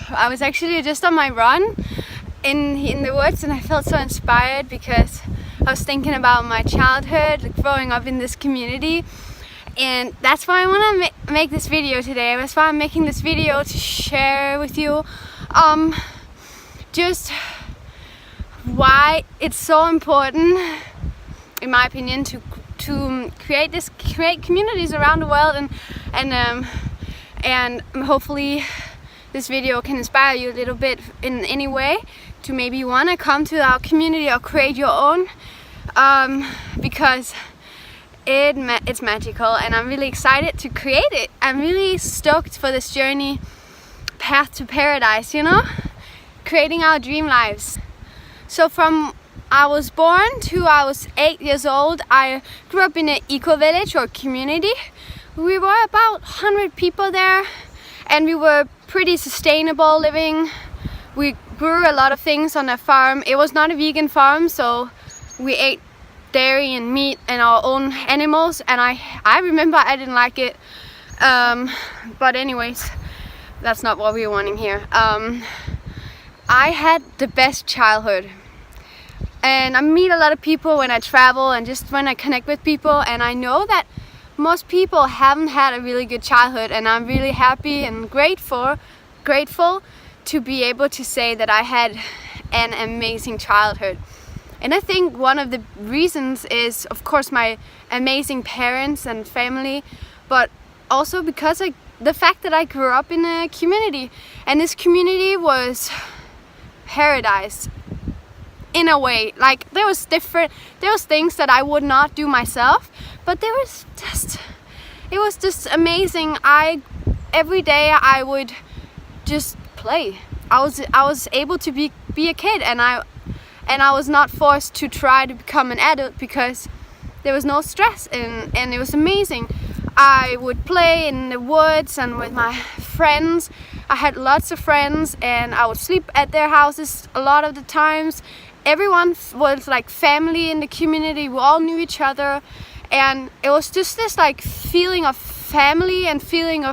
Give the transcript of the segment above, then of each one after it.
I was actually just on my run in the woods, and I felt so inspired because I was thinking about my childhood, growing up in this community. And that's why I want to make this video today. That's why I'm making this video, to share with you just why it's so important, in my opinion, to create communities around the world, and hopefully this video can inspire you a little bit in any way to maybe want to come to our community or create your own, because it's magical, and I'm really excited to create it. I'm really stoked for this journey, path to paradise, you know, creating our dream lives. So from I was born to I was 8 years old, I grew up in an eco village or community. We were about 100 people there, and we were pretty sustainable living. We grew a lot of things on a farm. It was not a vegan farm, so we ate dairy and meat and our own animals, and I remember I didn't like it, but anyways, that's not what we were wanting here. I had the best childhood, and I meet a lot of people when I travel and just when I connect with people, and I know that most people haven't had a really good childhood, and I'm really happy and grateful to be able to say that I had an amazing childhood. And I think one of the reasons is, of course, my amazing parents and family, but also because the fact that I grew up in a community, and this community was paradise in a way. Like, there was things that I would not do myself, but it was just amazing. Every day I would just play. I was able to be a kid, and I was not forced to try to become an adult because there was no stress, and it was amazing. I would play in the woods and with my friends. I had lots of friends, and I would sleep at their houses a lot of the times. Everyone was like family in the community. We all knew each other, and it was just this like feeling of family and feeling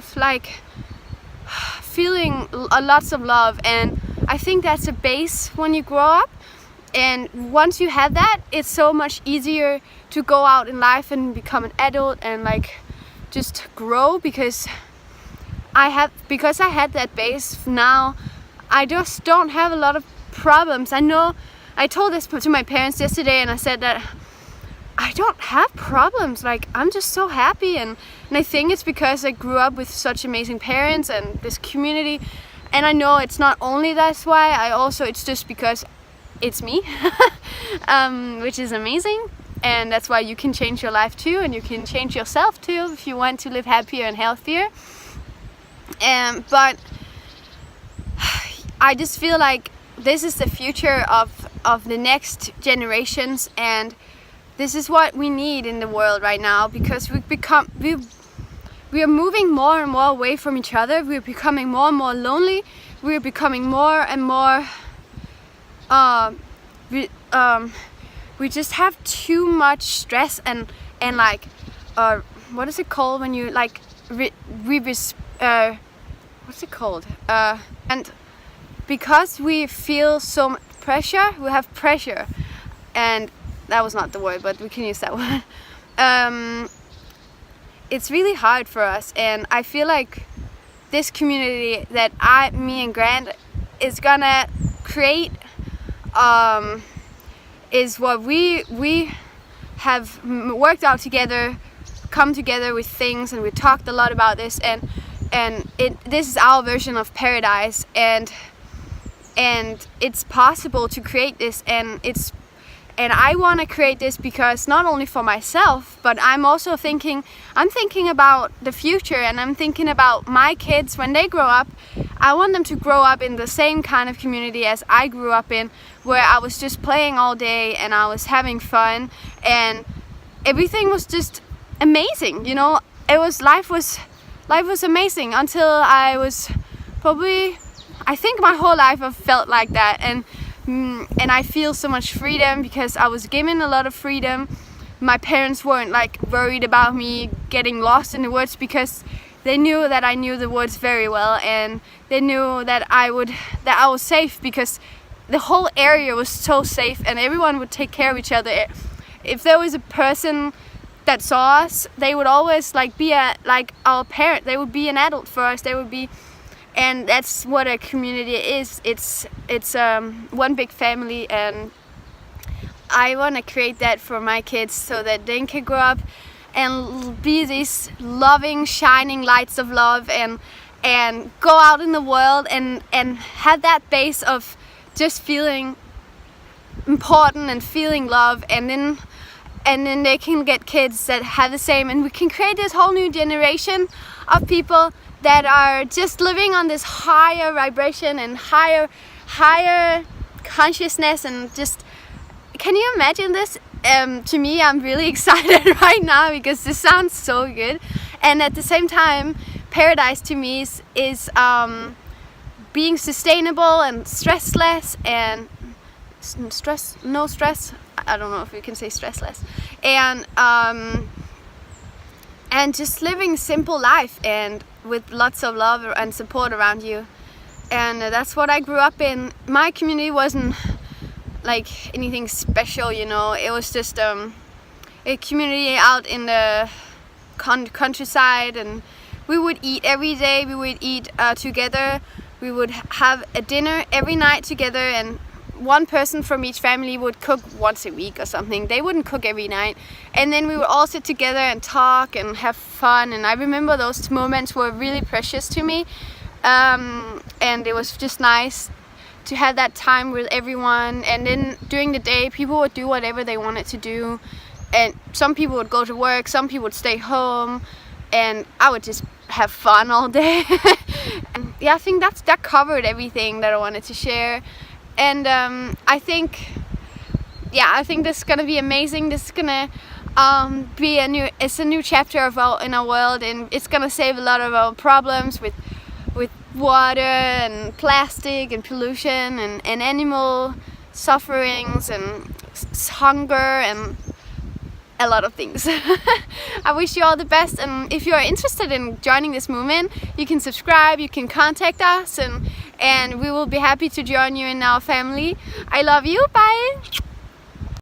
lots of love. And I think that's a base when you grow up. And once you have that, it's so much easier to go out in life and become an adult and like just grow, because I had that base. Now I just don't have a lot of problems. I know I told this to my parents yesterday, and I said that I don't have problems. Like, I'm just so happy, and I think it's because I grew up with such amazing parents and this community. And I know it's not only that's why, it's just because it's me, which is amazing. And that's why you can change your life too, and you can change yourself too if you want to live happier and healthier. But I just feel like this is the future of the next generations, and this is what we need in the world right now, because we are moving more and more away from each other. We're becoming more and more lonely. We're becoming more and more we just have too much stress and like what is it called when you like what's it called, and because we feel so much pressure, we have pressure, and that was not the word, but we can use that one. It's really hard for us, and I feel like this community that me and Grant is gonna create is what we have worked out together, come together with things, and we talked a lot about this, and this is our version of paradise, and it's possible to create this, and I want to create this because not only for myself, but I'm thinking about the future, and I'm thinking about my kids when they grow up. I want them to grow up in the same kind of community as I grew up in, where I was just playing all day and I was having fun, and everything was just amazing, you know. Life was amazing until I was probably, I think my whole life I've felt like that, and I feel so much freedom because I was given a lot of freedom. My parents weren't like worried about me getting lost in the woods because they knew that I knew the woods very well, and they knew that I was safe, because the whole area was so safe and everyone would take care of each other. If there was a person that saw us, they would always like be like our parent. They would be an adult for us. They would be, and that's what a community is. It's one big family, and I want to create that for my kids so that they can grow up and be these loving, shining lights of love, and go out in the world and have that base of just feeling important and feeling love, and then they can get kids that have the same, and we can create this whole new generation of people that are just living on this higher vibration and higher consciousness. And just, can you imagine this? To me, I'm really excited right now because this sounds so good. And at the same time, paradise to me is being sustainable and stressless, and no stress. I don't know if you can say stressless, and just living simple life and with lots of love and support around you. And that's what I grew up in. My community wasn't like anything special, you know. It was just a community out in the countryside, and we would eat every day. We would eat together. We would have a dinner every night together, and one person from each family would cook once a week or something. They wouldn't cook every night. And then we would all sit together and talk and have fun. And I remember those moments were really precious to me. And it was just nice to have that time with everyone. And then during the day, people would do whatever they wanted to do. And some people would go to work, some people would stay home, and I would just have fun all day. And yeah, I think that covered everything that I wanted to share. And I think this is gonna be amazing. This is gonna be a new chapter in our world, and it's gonna save a lot of our problems with water and plastic and pollution and animal sufferings and hunger and a lot of things. I wish you all the best, and if you are interested in joining this movement, you can subscribe, you can contact us, and we will be happy to join you in our family. I love you. Bye.